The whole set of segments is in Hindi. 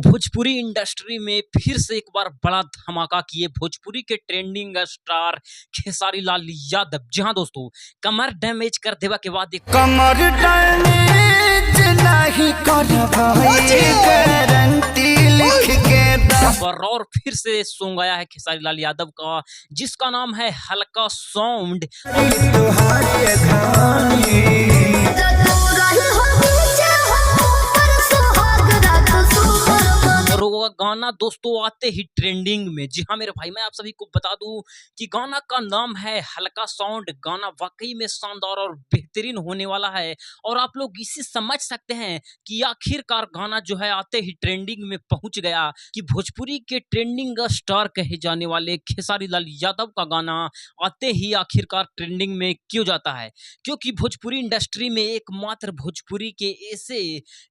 भोजपुरी इंडस्ट्री में फिर से एक बार बड़ा धमाका किए भोजपुरी के ट्रेंडिंग स्टार खेसारी लाल यादव। जी हाँ दोस्तों, कमर डैमेज कर देवा के बाद एक कमर डैमेज नहीं कर भाई गारंटी लिख के और फिर से सॉन्ग आया है खेसारी लाल यादव का, जिसका नाम है हल्का साउंड। और वो गाना दोस्तों आते ही ट्रेंडिंग में। जी हाँ मेरे भाई, मैं आप सभी को बता दूं कि गाना का नाम है हल्का साउंड। गाना वाकई में शानदार और बेहतरीन होने वाला है और आप लोग इसे समझ सकते हैं कि आखिरकार गाना जो है आते ही ट्रेंडिंग में पहुंच गया कि भोजपुरी के ट्रेंडिंग स्टार कहे जाने वाले खेसारी लाल यादव का गाना आते ही आखिरकार ट्रेंडिंग में क्यों जाता है, क्योंकि भोजपुरी इंडस्ट्री में एकमात्र भोजपुरी के ऐसे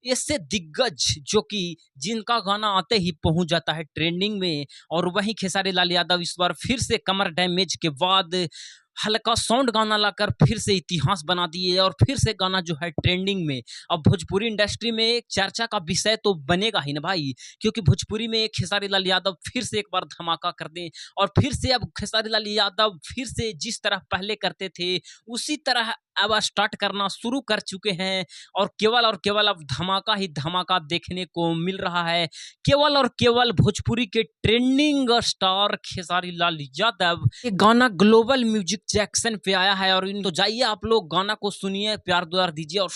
ऐसे दिग्गज जो कि जिनका गाना आते ही पहुंच जाता है ट्रेंडिंग में। और वहीं खेसारी लाल यादव इस बार फिर से कमर डैमेज के बाद हल्का साउंड गाना लाकर फिर से इतिहास बना दिए और फिर से गाना जो है ट्रेंडिंग में। अब भोजपुरी इंडस्ट्री में एक चर्चा का विषय तो बनेगा ही ना भाई, क्योंकि भोजपुरी में खेसारी लाल यादव फिर से एक बार धमाका कर दें और फिर से अब खेसारी लाल यादव फिर से जिस तरह पहले करते थे उसी तरह अब स्टार्ट करना शुरू कर चुके हैं। और केवल अब धमाका ही धमाका देखने को मिल रहा है, केवल और केवल भोजपुरी के ट्रेंडिंग स्टार खेसारी लाल यादव। ये गाना ग्लोबल म्यूजिक जैक्सन पे आया है और तो जाइए आप लोग गाना को सुनिए, प्यार दुलार दीजिए और